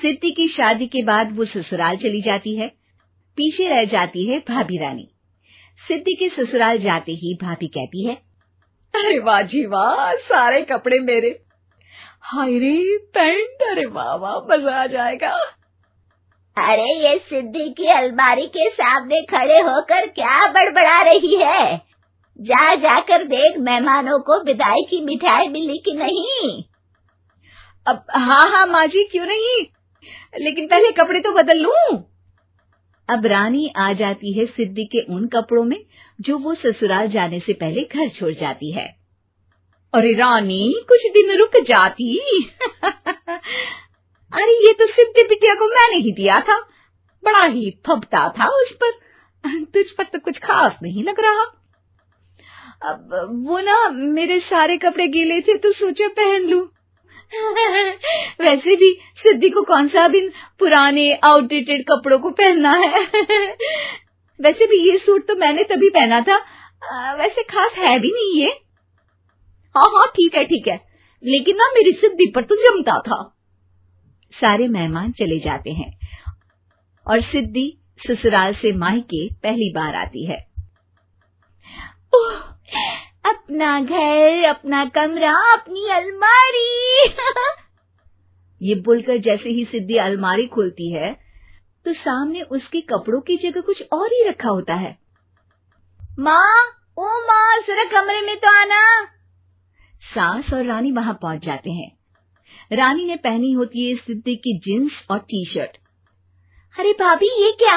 सिद्धि की शादी के बाद वो ससुराल चली जाती है। पीछे रह जाती है भाभी रानी। सिद्धि के ससुराल जाते ही भाभी कहती है, अरे वाह जी वाह, सारे कपड़े मेरे। हाय रे पैंट, अरे वाह वाह, मजा आ जाएगा। अरे ये सिद्धि की अलमारी के सामने खड़े होकर क्या बड़बड़ा रही है? जा जाकर देख मेहमानों को विदाई की मिठाई मिली कि नहीं। अब हाँ माँ जी, क्यों नहीं, लेकिन पहले कपड़े तो बदल लूं। अब रानी आ जाती है सिद्धि के उन कपड़ों में जो वो ससुराल जाने से पहले घर छोड़ जाती है। अरे रानी, कुछ दिन रुक जाती। अरे ये तो सिद्धि बिटिया को मैंने ही दिया था, बड़ा ही फबता था उस पर, तुझ पर तो कुछ खास नहीं लग रहा। अब वो ना मेरे सारे कपड़े गीले थे तो सोचा पहन लूं। वैसे भी सिद्धि को कौन सा भी पुराने आउटडेटेड कपड़ों को पहनना है। वैसे भी ये सूट तो मैंने तभी पहना था, वैसे खास है भी नहीं ये। हाँ ठीक है, लेकिन ना मेरी सिद्धि पर तो जमता था। सारे मेहमान चले जाते हैं और सिद्धि ससुराल से मायके पहली बार आती है। अपना घर, अपना कमरा, अपनी अलमारी। ये बोलकर जैसे ही सिद्धि अलमारी खोलती है तो सामने उसके कपड़ों की जगह कुछ और ही रखा होता है। माँ, ओ माँ, जरा कमरे में तो आना। सास और रानी वहां पहुंच जाते हैं। रानी ने पहनी होती है सिद्धि की जींस और टी शर्ट। अरे भाभी, ये क्या?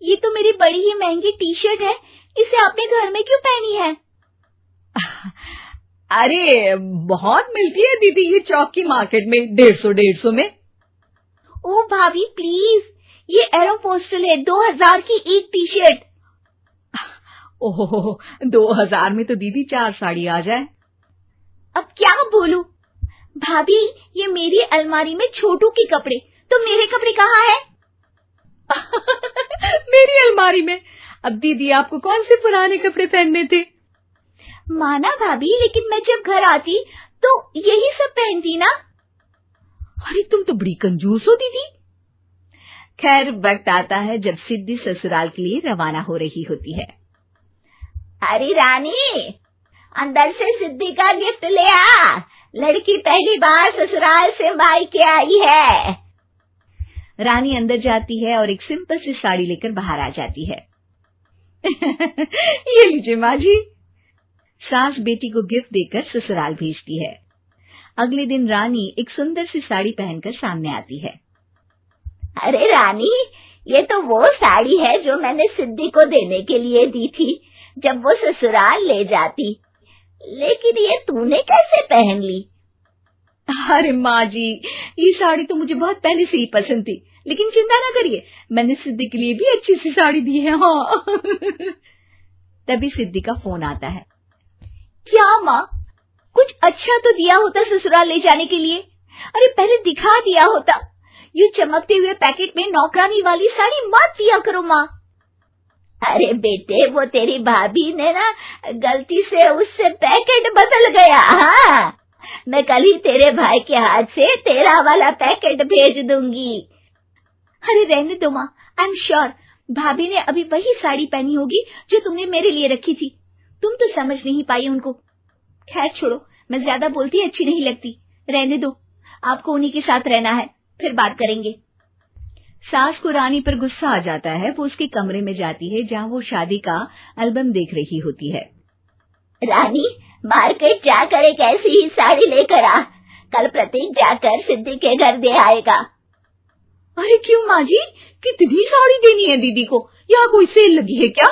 ये तो मेरी बड़ी ही महंगी टी शर्ट है, इसे आपने घर में क्यों पहनी है? अरे बहुत मिलती है दीदी ये चौक की मार्केट में, 150 में। ओ भाभी प्लीज, ये एरोपोस्टल है, 2000 की एक टी शर्ट। ओहो, 2000 में तो दीदी 4 साड़ी आ जाए। अब क्या बोलूं? भाभी, ये मेरी अलमारी में छोटू के कपड़े, तो मेरे कपड़े कहाँ हैं? मेरी अलमारी में? अब दीदी आपको कौन से पुराने कपड़े पहनने थे? माना भाभी, लेकिन मैं जब घर आती तो यही सब पहनती ना। अरे तुम तो बड़ी कंजूस हो दीदी। खैर, वक्त आता है जब सिद्धि ससुराल के लिए रवाना हो रही होती है। अरे रानी, अंदर से सिद्धि का गिफ्ट ले आ, लड़की पहली बार ससुराल से मायके आई है। रानी अंदर जाती है और एक सिंपल सी साड़ी लेकर बाहर आ जाती है। ये लीजिए माँ जी। सास बेटी को गिफ्ट देकर ससुराल भेजती है। अगले दिन रानी एक सुंदर सी साड़ी पहनकर सामने आती है। अरे रानी, ये तो वो साड़ी है जो मैंने सिद्धि को देने के लिए दी थी जब वो ससुराल ले जाती, लेकिन ये तूने कैसे पहन ली? अरे माँ जी, ये साड़ी तो मुझे बहुत पहले से ही पसंद थी, लेकिन चिंता ना करिए, मैंने सिद्धि के लिए भी अच्छी सी साड़ी दी है। हाँ। तभी सिद्धि का फोन आता है। क्या माँ, कुछ अच्छा तो दिया होता ससुराल ले जाने के लिए। अरे पहले दिखा दिया होता। ये चमकते हुए पैकेट में नौकरानी वाली साड़ी मत दिया करो माँ। अरे बेटे, वो तेरी भाभी ने ना गलती से उससे पैकेट बदल गया। हाँ, मैं कल ही तेरे भाई के हाथ से तेरा वाला पैकेट भेज दूंगी। अरे रहने दो माँ, आई एम श्योर भाभी ने अभी वही साड़ी पहनी होगी जो तुमने मेरे लिए रखी थी। तुम तो समझ नहीं पाई उनको। खैर छोड़ो, मैं ज्यादा बोलती अच्छी नहीं लगती, रहने दो, आपको उन्हीं के साथ रहना है, फिर बात करेंगे। सास को रानी पर गुस्सा आ जाता है। वो उसके कमरे में जाती है जहाँ वो शादी का एल्बम देख रही होती है। रानी, मार्केट जाकर एक ऐसी ही साड़ी लेकर आ, कल प्रतीक जाकर सिद्धि के घर दे आएगा। अरे क्यों माँ जी, कितनी साड़ी देनी है दीदी को? यहाँ कोई सेल लगी है क्या?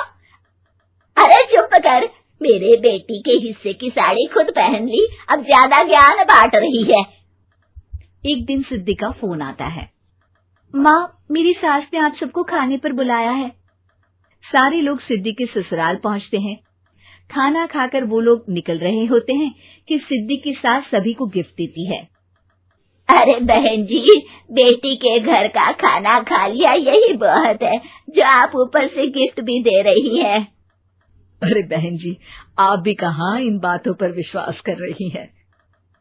अरे चुप कर, मेरे बेटी के हिस्से की साड़ी खुद पहन ली, अब ज्यादा ज्ञान बांट रही है। एक दिन सिद्धि का फोन आता है। माँ, मेरी सास ने आप सबको खाने पर बुलाया है। सारे लोग सिद्धि के ससुराल पहुँचते हैं। खाना खाकर वो लोग निकल रहे होते हैं कि सिद्धि की सास सभी को गिफ्ट देती है। अरे बहन जी, बेटी के घर का खाना खा लिया, यही बहुत है जो आप ऊपर से गिफ्ट भी दे रही है। अरे बहन जी, आप भी कहाँ इन बातों पर विश्वास कर रही हैं।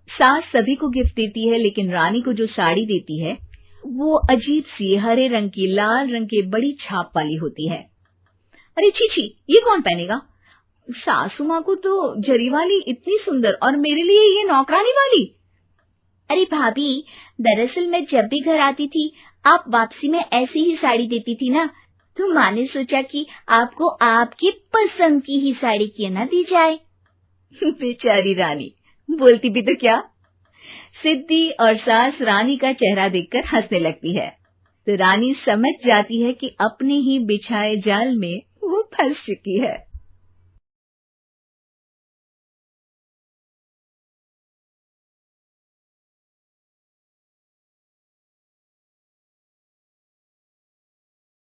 सास सभी को गिफ्ट देती है, लेकिन रानी को जो साड़ी देती है वो अजीब सी हरे रंग की लाल रंग के बड़ी छाप वाली होती है। अरे छी, ये कौन पहनेगा? सासू माँ को तो जरी वाली इतनी सुंदर और मेरे लिए ये नौकरानी वाली। अरे भाभी, दरअसल मैं जब भी घर आती थी आप वापसी में ऐसी ही साड़ी देती थी ना, तो माँ ने सोचा कि आपको आपकी पसंद की ही साड़ी क्यों ना दी जाए। बेचारी रानी, बोलती भी तो क्या। सिद्धि और सास रानी का चेहरा देखकर हंसने लगती है, तो रानी समझ जाती है कि अपने ही बिछाए जाल में वो फंस चुकी है।